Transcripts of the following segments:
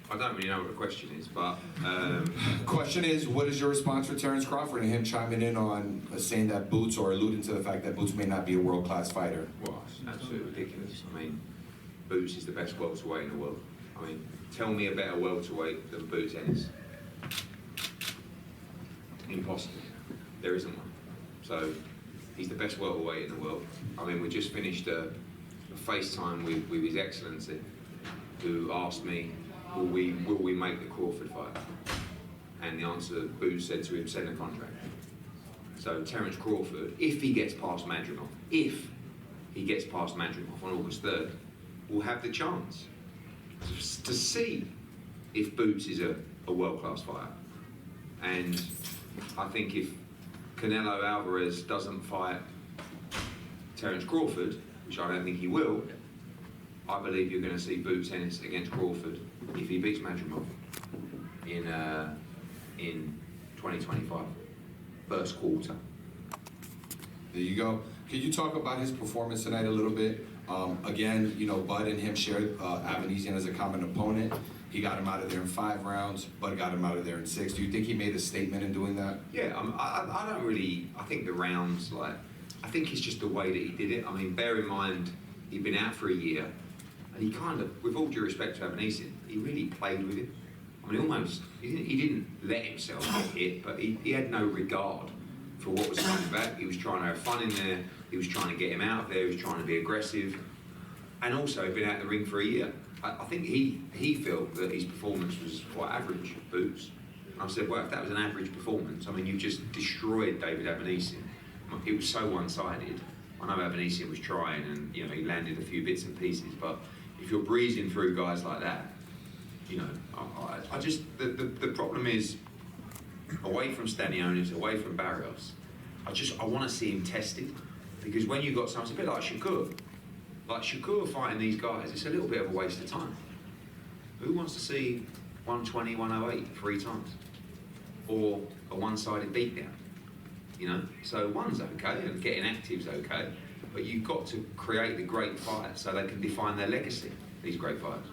I don't really know what the question is, but Question is, what is your response for Terence Crawford and him chiming in on saying that Boots, or alluding to the fact that Boots may not be a world-class fighter? well, it's absolutely ridiculous. I mean, Boots is the best welterweight in the world. I mean, tell me a better welterweight than Boots Ennis. Impossible. There isn't one. So he's the best welterweight in the world. I mean, we just finished a FaceTime with His Excellency, who asked me, will we make the Crawford fight? And the answer, Boots said to him, send a contract. So Terence Crawford, if he gets past Madrimov, on August 3rd, will have the chance to see if Boots is a world-class fighter. And I think if Canelo Alvarez doesn't fight Terence Crawford, which I don't think he will, I believe you're going to see Boots Ennis against Crawford if he beats Madrimov in 2025, first quarter. There you go. Can you talk about his performance tonight a little bit? Again, you know, Bud and him shared Avanesyan as a common opponent. He got him out of there in 5 rounds. Bud got him out of there in 6. Do you think he made a statement in doing that? Yeah, I don't really. I think the rounds, I think it's just the way that he did it. I mean, bear in mind, he'd been out for a year, and he kind of, with all due respect to Avanesyan, he really played with him. I mean, he didn't let himself get hit, but he had no regard for what was coming back. He was trying to have fun in there. He was trying to get him out of there. He was trying to be aggressive. And also, he'd been out of the ring for a year. I think he felt that his performance was quite average, Boots. And I said, well, if that was an average performance, I mean, you've just destroyed David Avanesyan. It was so one-sided. I know Avanesyan was trying, and you know, he landed a few bits and pieces, but if you're breezing through guys like that, you know, I just, the problem is, away from Stanionis, away from Barrios, I want to see him tested, because when you've got someone, it's a bit like Shakur fighting these guys, it's a little bit of a waste of time. Who wants to see 120, 108 3 times? Or a one-sided beatdown? You know, so one's okay, and getting active's okay, but you've got to create the great fights so they can define their legacy, these great fighters.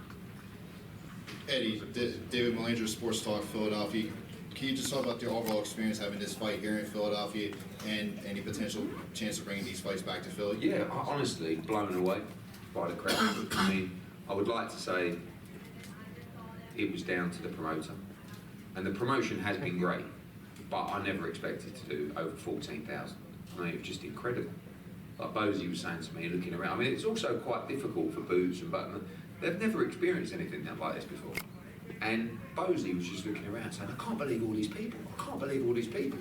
Eddie, David Malanger, Sports Talk, Philadelphia. Can you just talk about the overall experience having this fight here in Philadelphia and any potential chance of bringing these fights back to Philly? Yeah, honestly, blown away by the crowd. I mean, I would like to say it was down to the promoter. And the promotion has been great, but I never expected to do over 14,000. I mean, it was just incredible. Like Bosie was saying to me, looking around, I mean, it's also quite difficult for Boots and Button. They've never experienced anything like this before. And Bosie was just looking around saying, I can't believe all these people.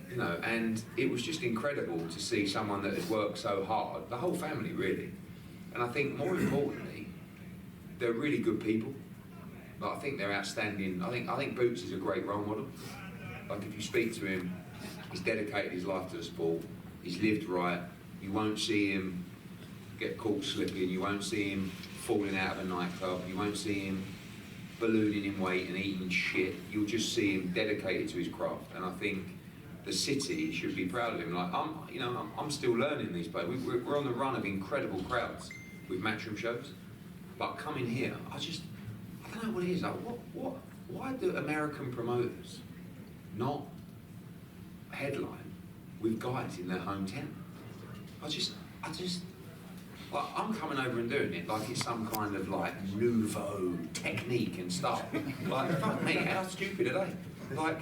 You know, and it was just incredible to see someone that had worked so hard, the whole family really. And I think more importantly, they're really good people. Like, I think they're outstanding. I think Boots is a great role model. Like, if you speak to him, he's dedicated his life to the sport. He's lived right. You won't see him get caught slipping. You won't see him falling out of a nightclub. You won't see him ballooning in weight and eating shit. You'll just see him dedicated to his craft. And I think the city should be proud of him. Like, I'm still learning these places. We're on the run of incredible crowds with Matchroom shows. But coming here, I don't know what it is. Like, why do American promoters not headline with guys in their hometown? Like, I'm coming over and doing it like it's some kind of like nouveau technique and stuff. Like, fuck me, how stupid are they? Like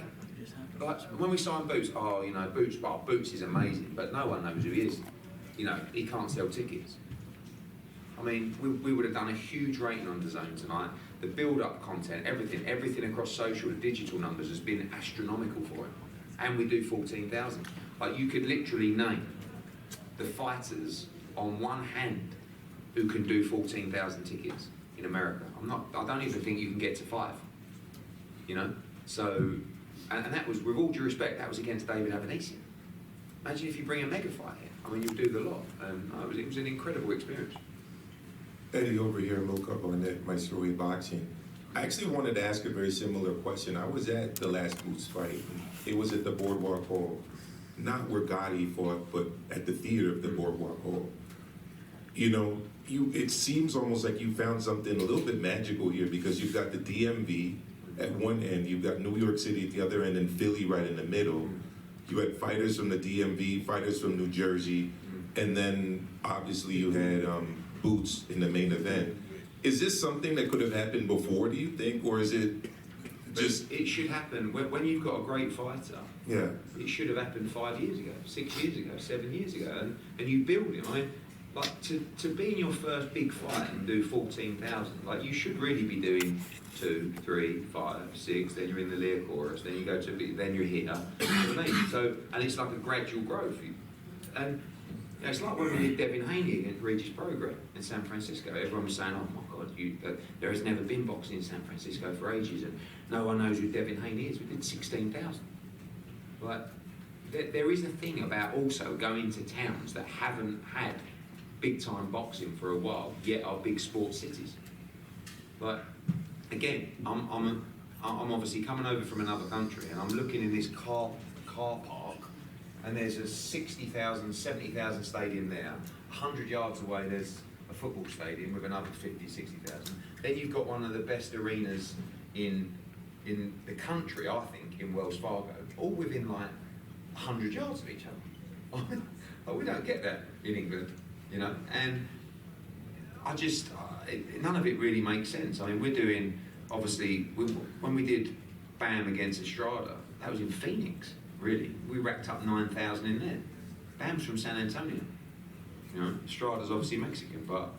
when we signed Boots, you know, Boots is amazing, but no one knows who he is. You know, he can't sell tickets. I mean, we would have done a huge rating on DAZN tonight. The build-up content, everything across social, the digital numbers has been astronomical for him. And we do 14,000. Like, you could literally name the fighters on one hand who can do 14,000 tickets in America. I don't even think you can get to 5. You know? So, and that was, with all due respect, that was against David Avanesyan. Imagine if you bring a mega fight here. I mean, you'll do the lot. And it was an incredible experience. Eddie over here, Luca Barnett, Maestro Boxing. I actually wanted to ask a very similar question. I was at the last Boots fight. It was at the Boardwalk Hall. Not where Gotti fought, but at the theater of the Boardwalk Hall. You know, it seems almost like you found something a little bit magical here, because you've got the DMV at one end, you've got New York City at the other end, and Philly right in the middle. You had fighters from the DMV, fighters from New Jersey, and then obviously you had Boots in the main event. Is this something that could have happened before, do you think, or is it just... It should happen when you've got a great fighter. Yeah. It should have happened 5 years ago, 6 years ago, 7 years ago, and you build it. I mean, like to be in your first big fight and do 14,000, like you should really be doing 2, 3, 5, 6. Then you're in the Lear chorus. Then you go to then you're here. You know what I mean? So, and it's like a gradual growth. And you know, it's like when we did David Haney against Regis Prograis in San Francisco. Everyone was saying, "Oh my God, there has never been boxing in San Francisco for ages, and no one knows who David Haney is." We did 16,000. But there is a thing about also going to towns that haven't had big-time boxing for a while, yet are big sports cities. But again, I'm obviously coming over from another country, and I'm looking in this car park, and there's a 60,000, 70,000 stadium there. 100 yards away, there's a football stadium with another 50, 60,000. Then you've got one of the best arenas in the country, I think, in Wells Fargo, all within like 100 yards of each other. We don't get that in England, you know, and I just, none of it really makes sense. I mean, we're doing, obviously, when we did BAM against Estrada, that was in Phoenix, really. We racked up 9,000 in there. BAM's from San Antonio. You know, Estrada's obviously Mexican, but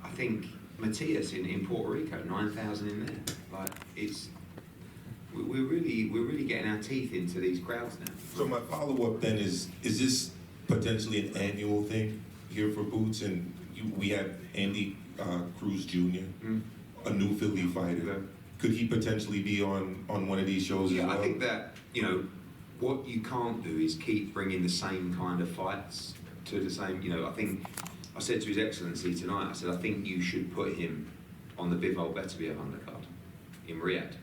I think Matias in Puerto Rico, 9,000 in there. Like, we're really getting our teeth into these crowds now. So my follow-up then is this potentially an annual thing here for Boots? And we have Andy Cruz Jr., a new Philly fighter. Yeah. Could he potentially be on one of these shows as well? I think that, you know, what you can't do is keep bringing the same kind of fights to the same, you know, I think, I said to His Excellency tonight, I said, I think you should put him on the Bivol Beterbiev undercard in Riyadh,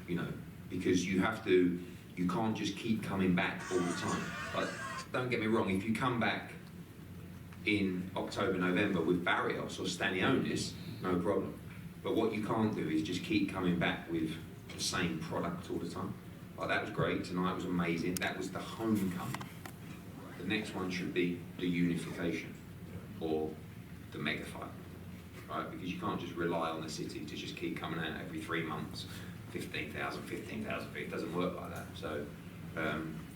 you know, because you can't just keep coming back all the time. Like, don't get me wrong, if you come back in October, November with Barrios or Stanionis, no problem. But what you can't do is just keep coming back with the same product all the time. Like, that was great, tonight was amazing, that was the homecoming. The next one should be the unification or the mega fight, right? Because you can't just rely on the city to just keep coming out every 3 months, 15,000, it doesn't work like that. So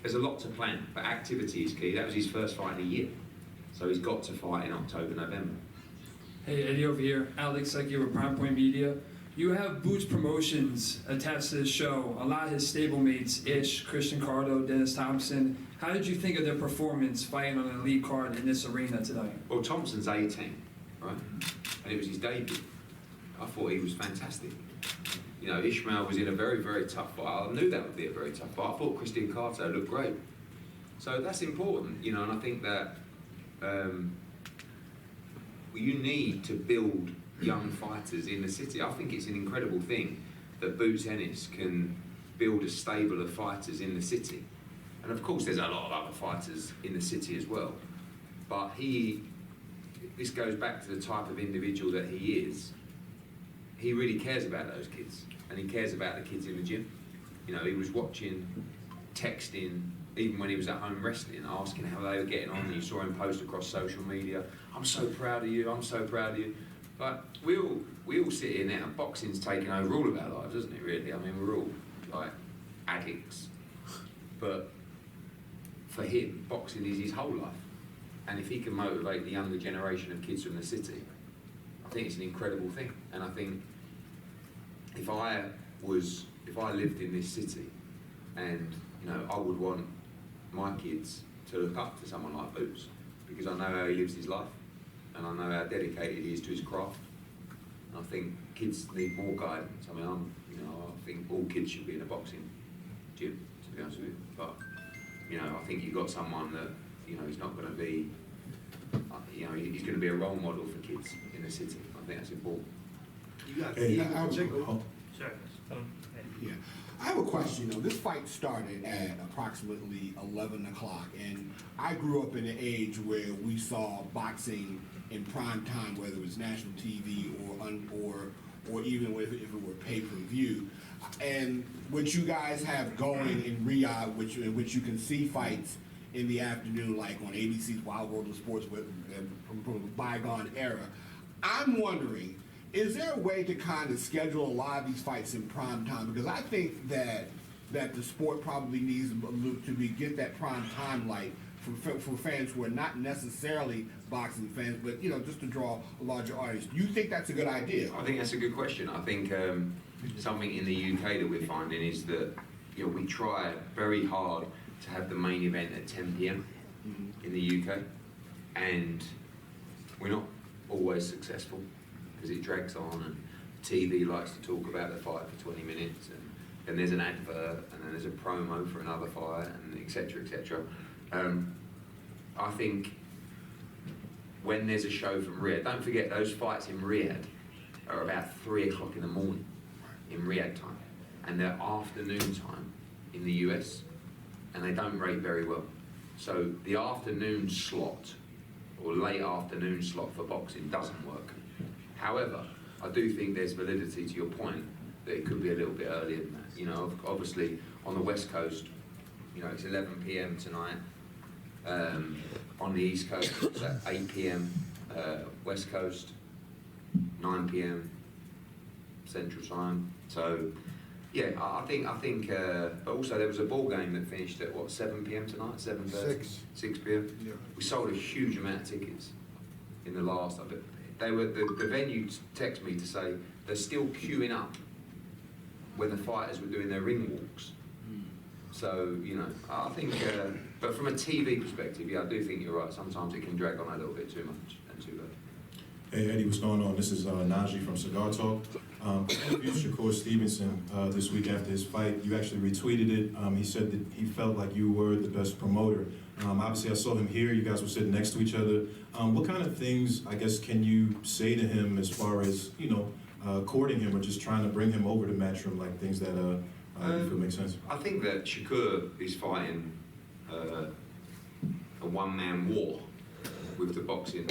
there's a lot to plan, but activity is key. That was his first fight in a year. So he's got to fight in October, November. Hey, Eddie over here, Alex Secchi with Prime Point Media. You have Boots Promotions attached to the show. A lot of his stablemates, Ish, Christian Cardo, Dennis Thompson. How did you think of their performance fighting on an elite card in this arena today? Well, Thompson's 18, right? And it was his debut. I thought he was fantastic. You know, Ishmael was in a very, very tough fight. I knew that would be a very tough fight. I thought Christian Cardo looked great. So that's important, you know, and I think that you need to build young fighters in the city. I think it's an incredible thing that Boots Ennis can build a stable of fighters in the city. And of course there's a lot of other fighters in the city as well. But this goes back to the type of individual that he is. He really cares about those kids, and he cares about the kids in the gym. You know, he was watching, texting, even when he was at home wrestling, asking how they were getting on, and you saw him post across social media, "I'm so proud of you, I'm so proud of you." But we all sit here now, boxing's taken over all of our lives, isn't it, really? I mean, we're all, like, addicts. But for him, boxing is his whole life. And if he can motivate the younger generation of kids from the city, I think it's an incredible thing. And I think if I lived in this city, and, you know, I would want my kids to look up to someone like Boots, because I know how he lives his life, and I know how dedicated he is to his craft. And I think kids need more guidance. I mean, I think all kids should be in a boxing gym, to be honest with you. But, you know, I think you've got someone that, you know, he's not going to be, you know, he's going to be a role model for kids in the city. I think that's important. Yeah, I have a question. You know, this fight started at approximately 11 o'clock, and I grew up in an age where we saw boxing in prime time, whether it was national TV or even if it were pay-per-view. And what you guys have going in Riyadh, in which you can see fights in the afternoon, like on ABC's Wild World of Sports from a bygone era. I'm wondering, is there a way to kind of schedule a lot of these fights in prime time? Because I think that the sport probably needs to get that prime time light for fans who are not necessarily boxing fans, but just to draw a larger audience. Do you think that's a good idea? I think that's a good question. I think something in the UK that we're finding is that we try very hard to have the main event at 10 p.m. in the UK, and we're not always successful because it drags on, and TV likes to talk about the fight for 20 minutes, and then there's an advert, and then there's a promo for another fight, and etc. etc. I think when there's a show from Riyadh, don't forget those fights in Riyadh are about 3 o'clock in the morning in Riyadh time, and they're afternoon time in the US, and they don't rate very well. So the afternoon slot or late afternoon slot for boxing doesn't work. However, I do think there's validity to your point that it could be a little bit earlier than that. Obviously on the West Coast, it's 11 p.m. tonight. On the East Coast, it's at 8 p.m. West Coast, 9 p.m. Central Time. So, yeah, I think. But also, there was a ball game that finished at 7 p.m. tonight, 7:30, 6 p.m. Yeah. We sold a huge amount of tickets in the last. They were the venue texted me to say they're still queuing up when the fighters were doing their ring walks. So, I think, but from a TV perspective, I do think you're right. Sometimes it can drag on a little bit too much and too late. Hey Eddie, what's going on? This is Najee from Cigar Talk. I interviewed Shakur Stevenson this week after his fight. You actually retweeted it. He said that he felt like you were the best promoter. Obviously, I saw him here. You guys were sitting next to each other. What kind of things, I guess, can you say to him as far as, courting him or just trying to bring him over to Matchroom, like things that you feel make sense? I think that Shakur is fighting a one-man war with the boxing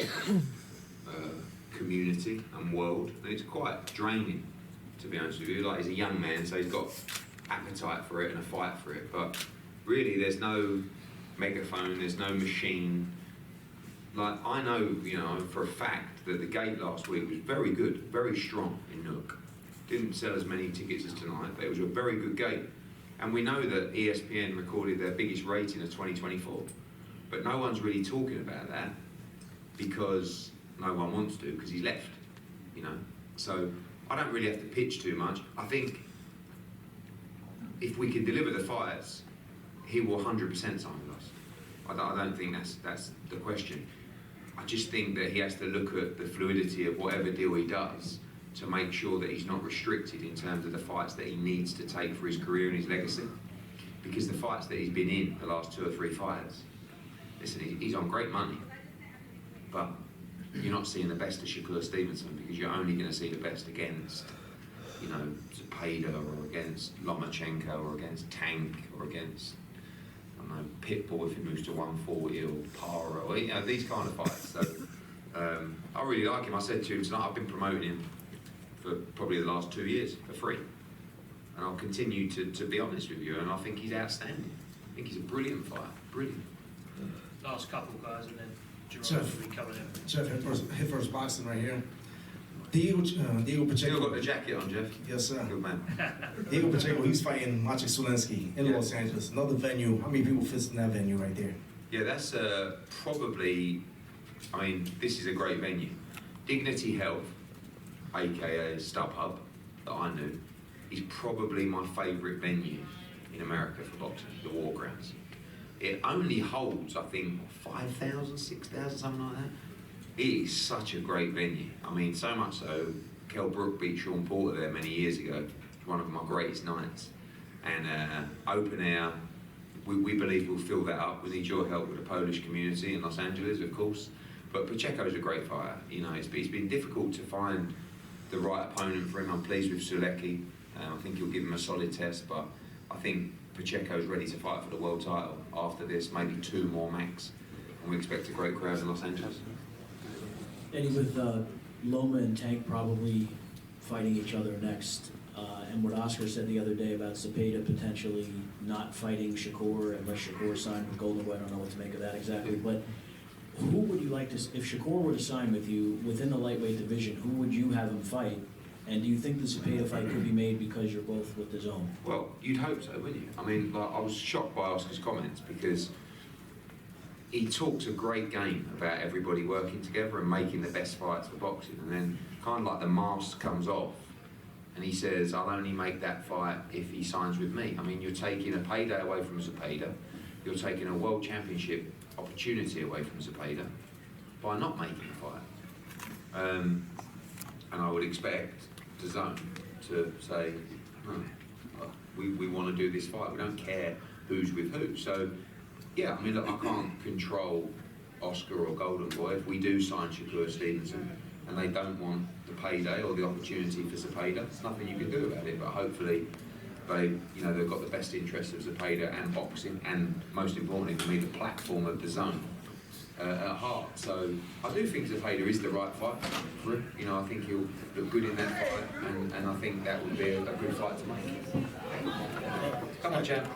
community and world, and it's quite draining, to be honest with you. Like, he's a young man, so he's got appetite for it and a fight for it, but really there's no megaphone, there's no machine. Like, I know, for a fact that the gate last week was very good, very strong in Newark. Didn't sell as many tickets as tonight, but it was a very good gate. And we know that ESPN recorded their biggest rating of 2024, but no one's really talking about that because no one wants to, because he's left, So I don't really have to pitch too much. I think if we can deliver the fights, he will 100% sign with us. I don't think that's the question. I just think that he has to look at the fluidity of whatever deal he does to make sure that he's not restricted in terms of the fights that he needs to take for his career and his legacy. Because the fights that he's been in, the last 2 or 3 fights, listen, he's on great money, but you're not seeing the best of Shakur Stevenson because you're only going to see the best against, Zepeda or against Lomachenko or against Tank or against, Pitbull if he moves to 140 or Para or, these kind of fights. So I really like him. I said to him tonight, I've been promoting him for probably the last 2 years for free. And I'll continue to be honest with you, and I think he's outstanding. I think he's a brilliant fighter, brilliant. Last couple guys, and then Jaron Jeff. will be coming in. Jeff, hit first boxing right here. Diego Pacheco. Still got the jacket on, Jeff. Yes, sir. Good man. Diego Pacheco, he's fighting Maciej Sulenski in Los Angeles. Another venue. How many people fits in that venue right there? Yeah, that's probably, this is a great venue. Dignity Health, aka StubHub, that I knew, is probably my favourite venue in America for boxing, the War Grounds. It only holds, I think, 5,000, 6,000, something like that. It is such a great venue. So much so, Kell Brook beat Sean Porter there many years ago, one of my greatest nights. And open air, we believe we'll fill that up. We need your help with the Polish community in Los Angeles, of course. But Pacheco's a great fighter. It's been difficult to find the right opponent for him. I'm pleased with Sulecki. I think he'll give him a solid test, but I think Pacheco's ready to fight for the world title after this, maybe 2 more max. And we expect a great crowd in Los Angeles. Eddie, with Loma and Tank probably fighting each other next, and what Oscar said the other day about Cepeda potentially not fighting Shakur unless Shakur signed with Golden Boy, I don't know what to make of that exactly, but who would you like to, if Shakur were to sign with you within the lightweight division, who would you have him fight? And do you think the Cepeda fight could be made because you're both with the zone? Well, you'd hope so, wouldn't you? I mean, like, I was shocked by Oscar's comments because he talks a great game about everybody working together and making the best fights for boxing, and then kind of like the mask comes off and he says, I'll only make that fight if he signs with me. I mean, you're taking a payday away from Cepeda, you're taking a world championship opportunity away from Cepeda by not making the fight. And I would expect the zone to say, we want to do this fight, we don't care who's with who. So, yeah, I mean, look, I can't control Oscar or Golden Boy. If we do sign Shakur Stevenson and they don't want the payday or the opportunity for Cepeda, there's nothing you can do about it, but hopefully they've got the best interests of Cepeda and boxing, and most importantly for me, the platform of the zone at heart. So I do think Cepeda is the right fight for him. I think he'll look good in that fight, and I think that would be a good fight to make. Come on, champ.